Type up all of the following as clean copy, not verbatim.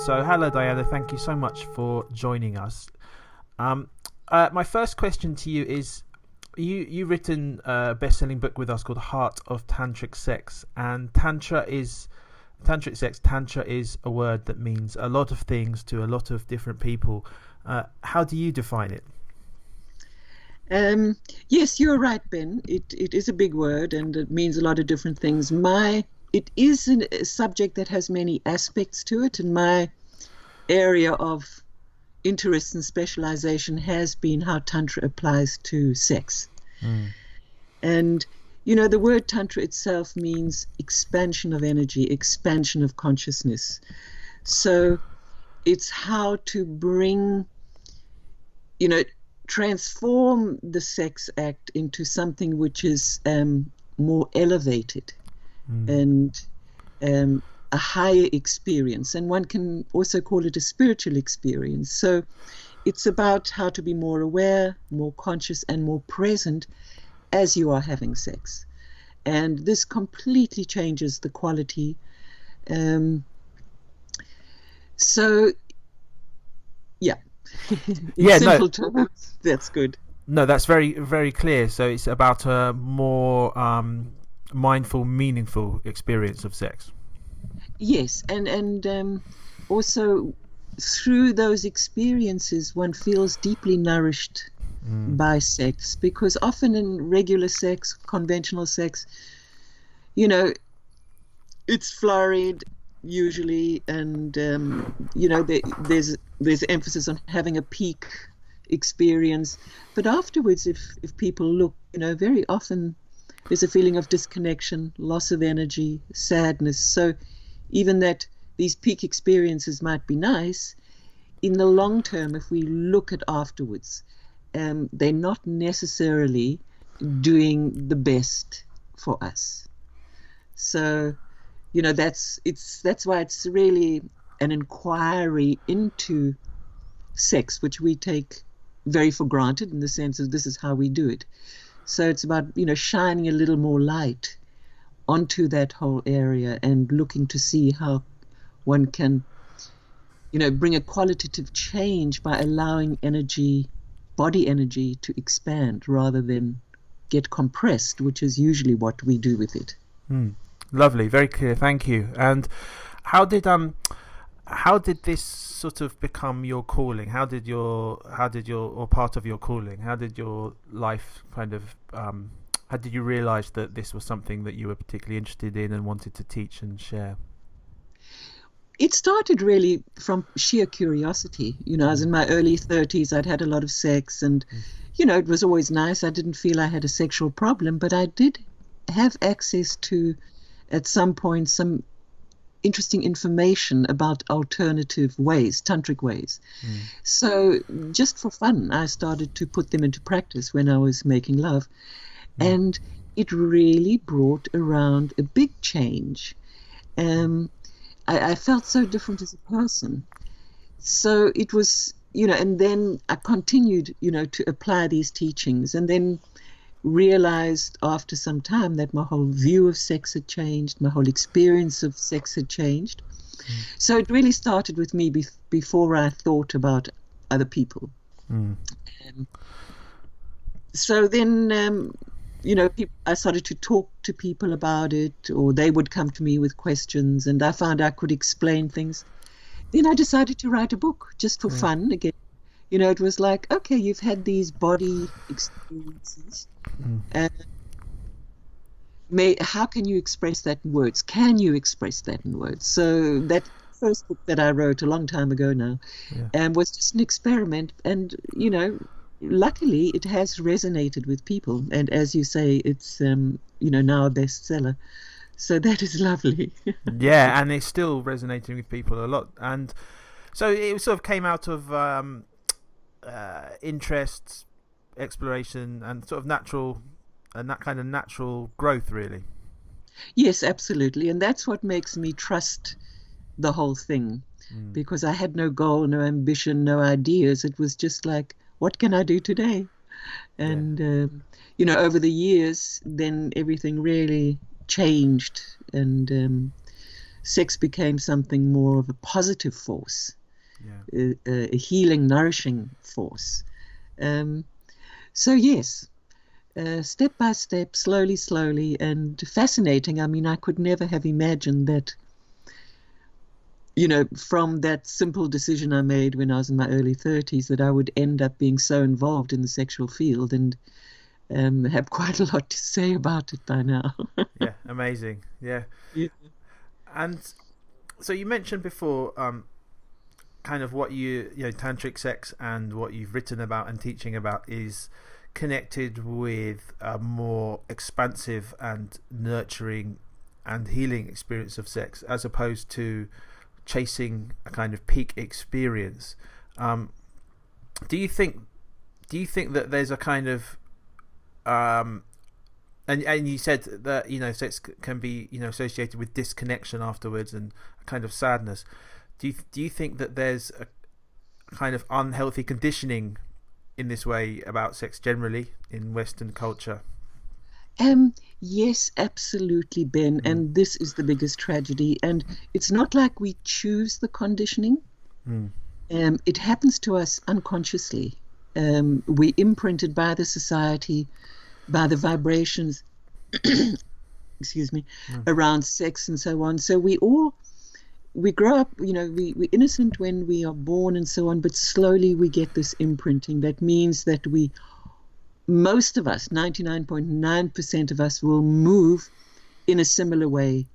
So, hello, Diana. Thank you so much for joining us. My first question to you is: you've written a best-selling book with us called Heart of Tantric Sex, and tantric sex. Tantra is a word that means a lot of things to a lot of different people. How do you define it? Yes, you're right, Ben. It is a big word and it means a lot of different things. It is a subject that has many aspects to it, and my area of interest and specialization has been how Tantra applies to sex. Mm. And, the word Tantra itself means expansion of energy, expansion of consciousness. So it's how to bring, transform the sex act into something which is more elevated and a higher experience. And one can also call it a spiritual experience. So it's about how to be more aware, more conscious, and more present as you are having sex. And this completely changes the quality. So, yeah. Yeah, simple terms, that's good. No, that's very, very clear. So it's about a more mindful, meaningful experience of sex. Yes, and also through those experiences, one feels deeply nourished by sex, because often in regular sex, conventional sex, it's flurried usually, and there's emphasis on having a peak experience, but afterwards, if people look, very often there's a feeling of disconnection, loss of energy, sadness. So even that these peak experiences might be nice, in the long term, if we look at afterwards, they're not necessarily doing the best for us. So, that's why it's really an inquiry into sex, which we take very for granted in the sense of this is how we do it. So it's about, shining a little more light onto that whole area and looking to see how one can, bring a qualitative change by allowing body energy to expand rather than get compressed, which is usually what we do with it. Lovely, very clear, thank you. And how did this sort of become your calling? How did your or part of your calling? How did your life kind of how did you realize that this was something that you were particularly interested in and wanted to teach and share? It started really from sheer curiosity. I was in my early 30s. I'd had a lot of sex, and it was always nice. I didn't feel I had a sexual problem, but I did have access to, at some point, some interesting information about alternative ways, tantric ways. So just for fun, I started to put them into practice when I was making love. And it really brought around a big change. I felt so different as a person. So it was, and then I continued, to apply these teachings, and then realized after some time that my whole view of sex had changed, my whole experience of sex had changed. So it really started with me before I thought about other people. So then, I started to talk to people about it, or they would come to me with questions, and I found I could explain things. Then I decided to write a book just for fun again. It was like, okay, you've had these body experiences. How can you express that in words? Can you express that in words? So that first book that I wrote a long time ago now was just an experiment. And, luckily it has resonated with people. And as you say, it's, now a bestseller. So that is lovely. Yeah, and it's still resonating with people a lot. And so it sort of came out of interest, exploration, and sort of natural, and that kind of natural growth, really. Yes, absolutely. And that's what makes me trust the whole thing, because I had no goal, no ambition, no ideas. It was just like, what can I do today? And, over the years, then everything really changed. And sex became something more of a positive force, Yeah. a healing, nourishing force. So yes, step by step, slowly, slowly, and fascinating. I mean, I could never have imagined that, from that simple decision I made when I was in my early 30s, that I would end up being so involved in the sexual field and have quite a lot to say about it by now. Yeah, amazing. Yeah. Yeah. And so you mentioned before kind of what tantric sex and what you've written about and teaching about is connected with a more expansive and nurturing and healing experience of sex, as opposed to chasing a kind of peak experience. Do you think that there's a kind of and you said that sex can be associated with disconnection afterwards and a kind of sadness. Do you think that there's a kind of unhealthy conditioning in this way about sex generally in Western culture? Yes, absolutely, Ben. And this is the biggest tragedy. And it's not like we choose the conditioning. It happens to us unconsciously. We're imprinted by the society, by the vibrations, excuse me, around sex and so on. So we grow up, we're innocent when we are born and so on, but slowly we get this imprinting. That means that most of us, 99.9% of us, will move in a similar way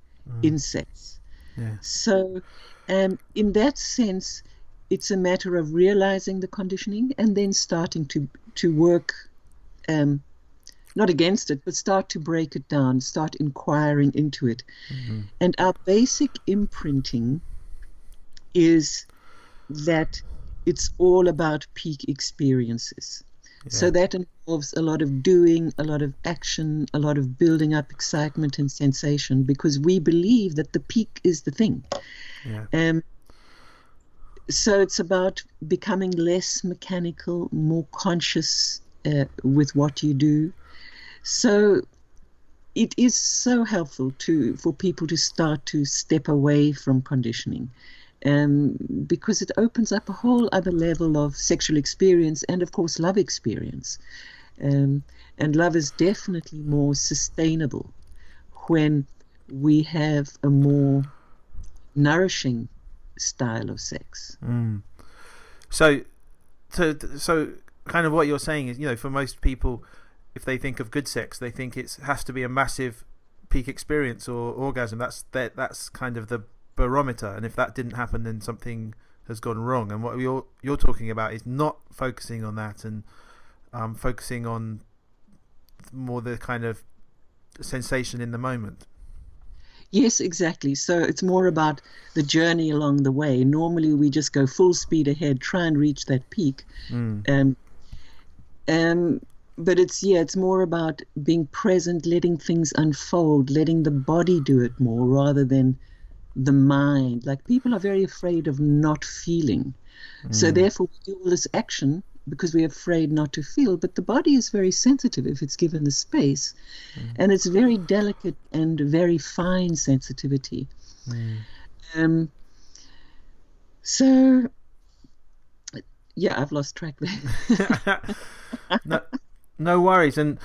in sex. Yeah. So in that sense, it's a matter of realizing the conditioning and then starting to work, not against it, but start to break it down, start inquiring into it. And our basic imprinting is that it's all about peak experiences. So that involves a lot of doing, a lot of action, a lot of building up excitement and sensation, because we believe that the peak is the thing. Yeah. So it's about becoming less mechanical, more conscious with what you do. So it is so helpful for people to start to step away from conditioning. Because it opens up a whole other level of sexual experience and, of course, love experience. And love is definitely more sustainable when we have a more nourishing style of sex. So kind of what you're saying is, for most people, if they think of good sex, they think it has to be a massive peak experience or orgasm. That's kind of the barometer, and if that didn't happen, then something has gone wrong. And what you're talking about is not focusing on that and focusing on more the kind of sensation in the moment. Yes, exactly. So it's more about the journey along the way. Normally we just go full speed ahead, try and reach that peak. But it's more about being present, letting things unfold, letting the body do it more rather than the mind. Like, people are very afraid of not feeling. So therefore we do all this action because we're afraid not to feel. But the body is very sensitive if it's given the space. And it's very delicate and very fine sensitivity. So, yeah, I've lost track there. No worries. And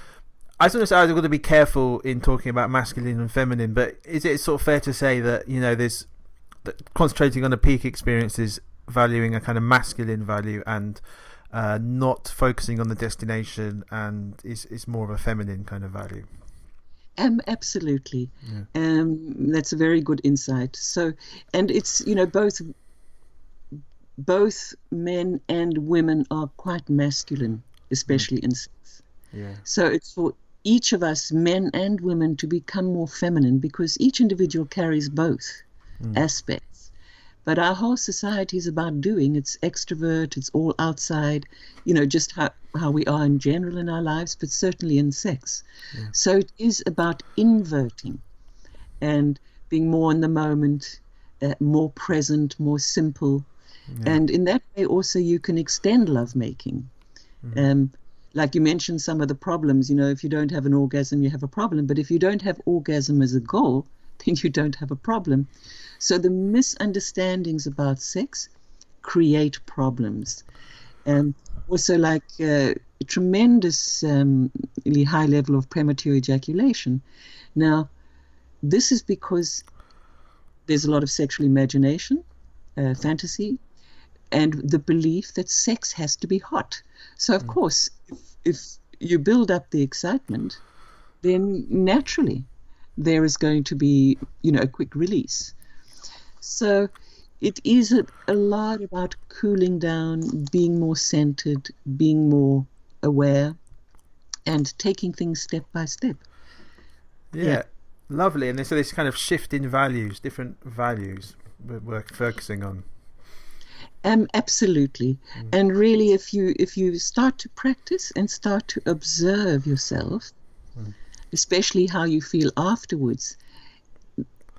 I was going to say I've got to be careful in talking about masculine and feminine, but is it sort of fair to say that there's that concentrating on the peak experiences, valuing a kind of masculine value, and not focusing on the destination, and is more of a feminine kind of value? Absolutely. That's a very good insight. So, and it's both men and women are quite masculine, especially in sex. So it's for each of us, men and women, to become more feminine, because each individual carries both aspects. But our whole society is about doing. It's extrovert, it's all outside, just how we are in general in our lives, but certainly in sex. So it is about inverting and being more in the moment, more present, more simple. And in that way also you can extend lovemaking. Like you mentioned, some of the problems, if you don't have an orgasm, you have a problem. But if you don't have orgasm as a goal, then you don't have a problem. So the misunderstandings about sex create problems. And also like a tremendously high level of premature ejaculation. Now, this is because there's a lot of sexual imagination, fantasy, and the belief that sex has to be hot. So, of course, if you build up the excitement, then naturally there is going to be, a quick release. So it is a lot about cooling down, being more centered, being more aware, and taking things step by step. Yeah. Lovely. And so this kind of shift in values, different values we're focusing on. Absolutely. And really, if you start to practice and start to observe yourself, especially how you feel afterwards,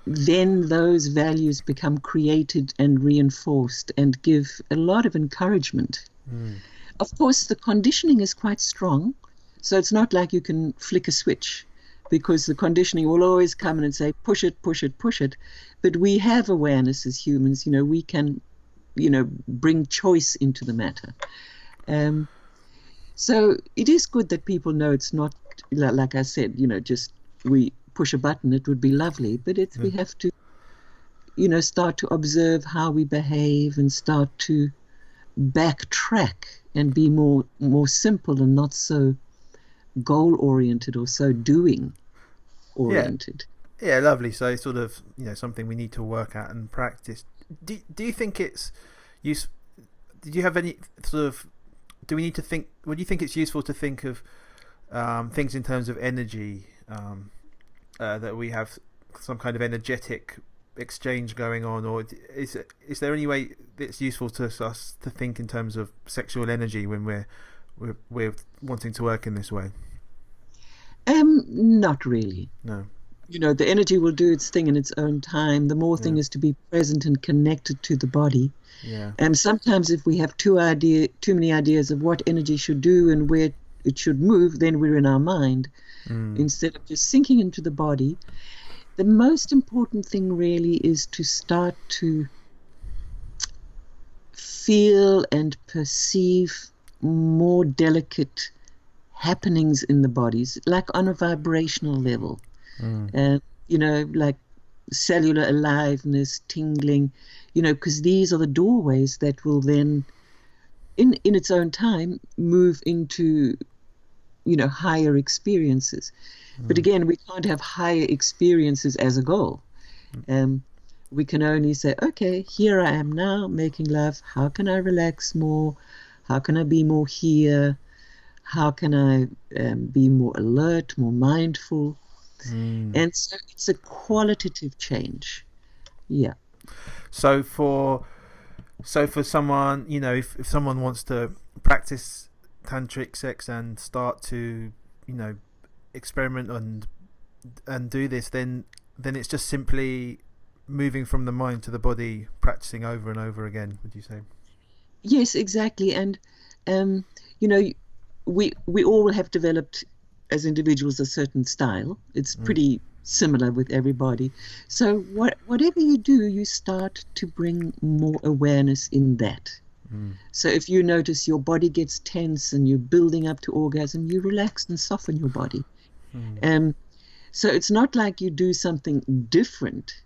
then those values become created and reinforced and give a lot of encouragement. Of course, the conditioning is quite strong, so it's not like you can flick a switch, because the conditioning will always come in and say, push it, push it, push it. But we have awareness as humans, we can, bring choice into the matter. So it is good that people know it's not, like I said, just we push a button, it would be lovely. But we have to, start to observe how we behave and start to backtrack and be more simple and not so goal-oriented or so doing-oriented. Yeah, lovely. So sort of, something we need to work at and practice. Do you think it's useful? Did you have any sort of? Do we need to think? Would you think it's useful to think of things in terms of energy? That we have some kind of energetic exchange going on, or is there any way it's useful to us to think in terms of sexual energy when we're wanting to work in this way? Not really. No. The energy will do its thing in its own time. The more thing is to be present and connected to the body. Yeah. And sometimes if we have too many ideas of what energy should do and where it should move, then we're in our mind instead of just sinking into the body. The most important thing really is to start to feel and perceive more delicate happenings in the bodies, like on a vibrational level. Like cellular aliveness, tingling, because these are the doorways that will then, in its own time, move into, higher experiences. But again, we can't have higher experiences as a goal. We can only say, okay, here I am now making love. How can I relax more? How can I be more here? How can I be more alert, more mindful? And so it's a qualitative change. Yeah. So for someone, if someone wants to practice tantric sex and start to, experiment and do this, then it's just simply moving from the mind to the body, practicing over and over again, would you say? Yes, exactly. And we all have developed as individuals a certain style. It's pretty similar with everybody. So whatever you do, you start to bring more awareness in that. So if you notice your body gets tense and you're building up to orgasm, you relax and soften your body. So it's not like you do something different.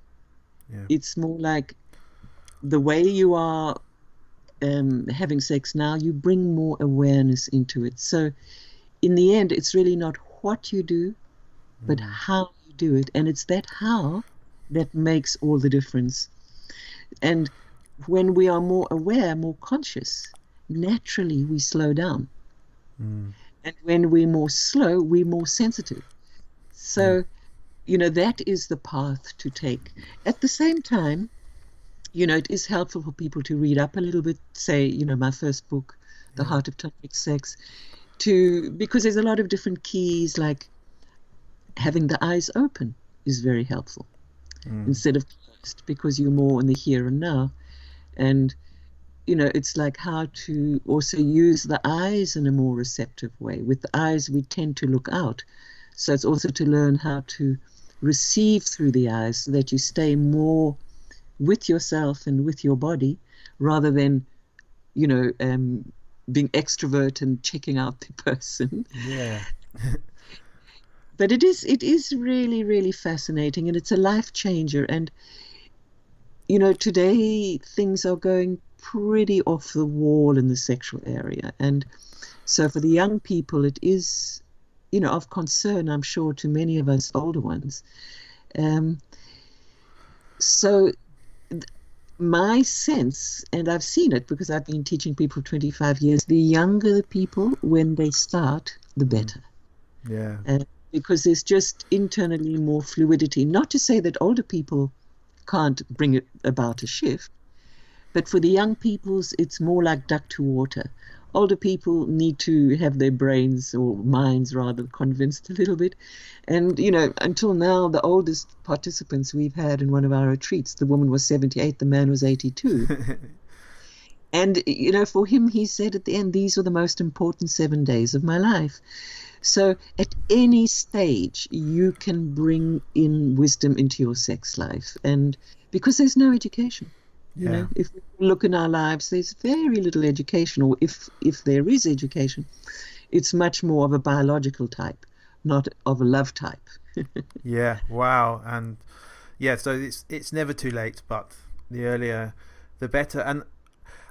It's more like the way you are having sex now, you bring more awareness into it. So in the end, it's really not what you do, but how you do it. And it's that how that makes all the difference. And when we are more aware, more conscious, naturally we slow down. And when we're more slow, we're more sensitive. So, that is the path to take. At the same time, it is helpful for people to read up a little bit, say, my first book, The Heart of Tantric Sex, because there's a lot of different keys, like having the eyes open is very helpful instead of closed, because you're more in the here and now. And, it's like how to also use the eyes in a more receptive way. With the eyes, we tend to look out. So it's also to learn how to receive through the eyes, so that you stay more with yourself and with your body, rather than, being extrovert and checking out the person. Yeah. But it is really, really fascinating, and it's a life changer. And today things are going pretty off the wall in the sexual area, and so for the young people it is, of concern, I'm sure, to many of us older ones. So my sense, and I've seen it because I've been teaching people for 25 years, the younger the people, when they start, the better. Yeah. Because there's just internally more fluidity. Not to say that older people can't bring about a shift, but for the young peoples, it's more like duck to water. Older people need to have their brains, or minds rather, convinced a little bit. And, until now, the oldest participants we've had in one of our retreats, the woman was 78, the man was 82. And, for him, he said at the end, these were the most important 7 days of my life. So at any stage, you can bring in wisdom into your sex life. And because there's no education. If we look in our lives, there's very little education, or if there is education, it's much more of a biological type, not of a love type. Yeah, wow. And yeah, so it's never too late, but the earlier the better. And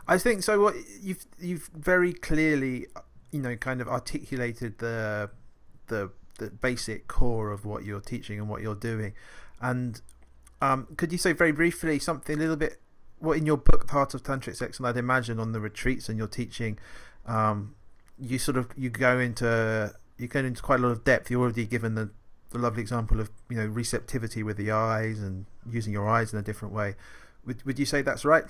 I think so. What you've very clearly, kind of articulated the basic core of what you're teaching and what you're doing. And could you say very briefly something a little bit? What in your book, Heart of Tantric Sex, and I'd imagine on the retreats and your teaching, you go into quite a lot of depth. You've already given the lovely example of receptivity with the eyes and using your eyes in a different way. Would you say that's right?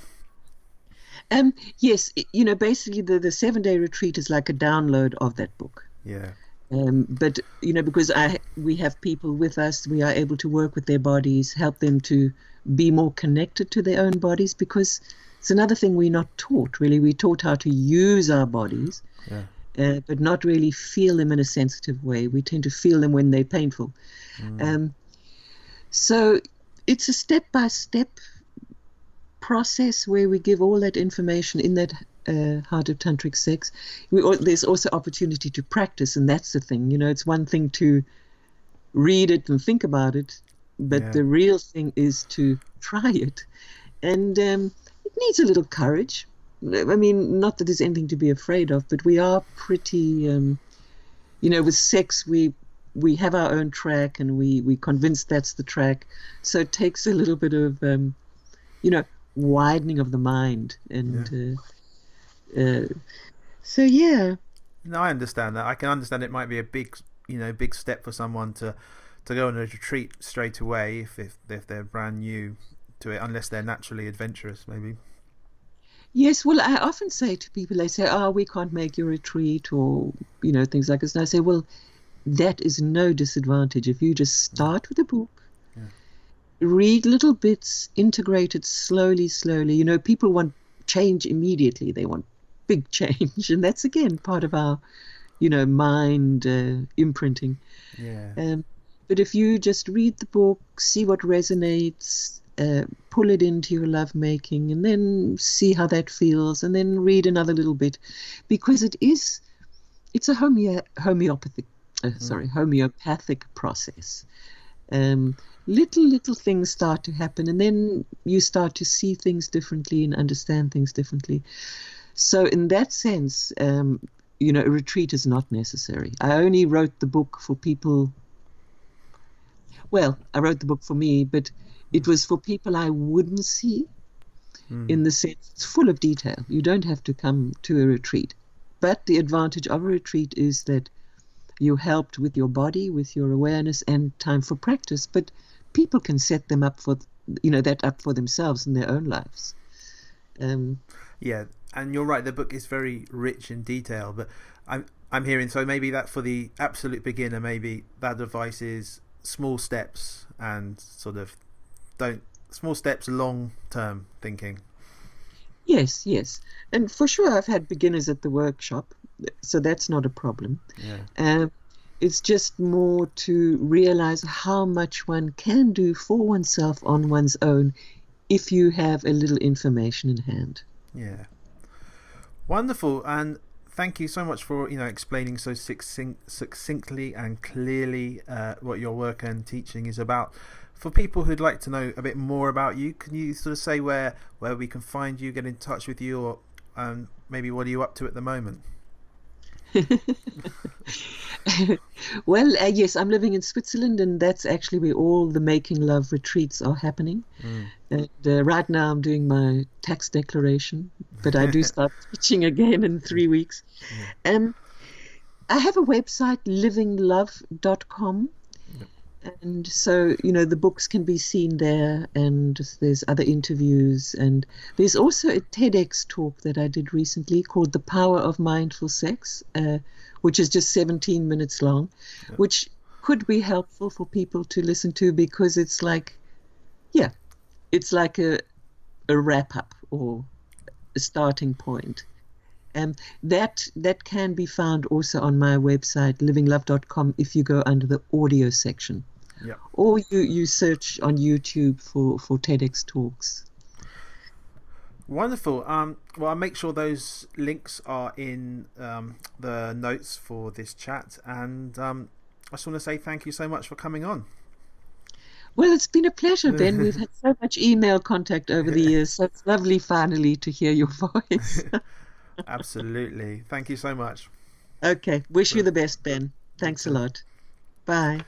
Yes, basically the 7-day retreat is like a download of that book. Yeah. But because we have people with us, we are able to work with their bodies, help them to be more connected to their own bodies, because it's another thing we're not taught, really. We're taught how to use our bodies, but not really feel them in a sensitive way. We tend to feel them when they're painful. So it's a step-by-step process where we give all that information in that Heart of Tantric Sex. There's also opportunity to practice, and that's the thing. It's one thing to read it and think about it, but the real thing is to try it. And it needs a little courage. I mean, not that there's anything to be afraid of, but we are pretty, with sex, we have our own track, and we convinced that's the track. So it takes a little bit of, widening of the mind. And so, yeah. No, I understand that. I can understand it might be a big step for someone to go on a retreat straight away if they're brand new to it, unless they're naturally adventurous, maybe. Yes, well, I often say to people, they say, we can't make your retreat, or, things like this. And I say, well, that is no disadvantage. If you just start with a book, read little bits, integrate it slowly. People want change immediately. They want big change. And that's, again, part of our, mind imprinting. Yeah. But if you just read the book, see what resonates, pull it into your lovemaking, and then see how that feels, and then read another little bit, because it's a homeopathic process. Little things start to happen, and then you start to see things differently and understand things differently. So in that sense, a retreat is not necessary. I only wrote the book for people. Well, I wrote the book for me, but it was for people I wouldn't see, in the sense it's full of detail. You don't have to come to a retreat. But the advantage of a retreat is that you helped with your body, with your awareness, and time for practice. But people can set them up for, that up for themselves in their own lives. Yeah, and you're right. The book is very rich in detail. But I'm hearing, so maybe that for the absolute beginner, maybe that advice is small steps and sort of small steps, long-term thinking. Yes. And for sure, I've had beginners at the workshop, so that's not a problem. Yeah. It's just more to realize how much one can do for oneself on one's own if you have a little information in hand. Yeah. Wonderful. And thank you so much for explaining so succinctly and clearly what your work and teaching is about. For people who'd like to know a bit more about you, can you sort of say where we can find you, get in touch with you, or maybe what are you up to at the moment? Well, yes, I'm living in Switzerland, and that's actually where all the Making Love retreats are happening. And right now I'm doing my tax declaration, but I do start teaching again in 3 weeks. I have a website, livinglove.com. And so, the books can be seen there, and there's other interviews. And there's also a TEDx talk that I did recently called The Power of Mindful Sex, which is just 17 minutes long, which could be helpful for people to listen to, because it's like a wrap-up or a starting point. That can be found also on my website, livinglove.com, if you go under the audio section. Yeah. Or you search on YouTube for TEDx talks. Wonderful. Well, I'll make sure those links are in the notes for this chat. And I just want to say thank you so much for coming on. Well, it's been a pleasure, Ben. We've had so much email contact over the years, so it's lovely finally to hear your voice. Absolutely. Thank you so much. Okay. Wish you the best, Ben. Thanks a lot. Bye.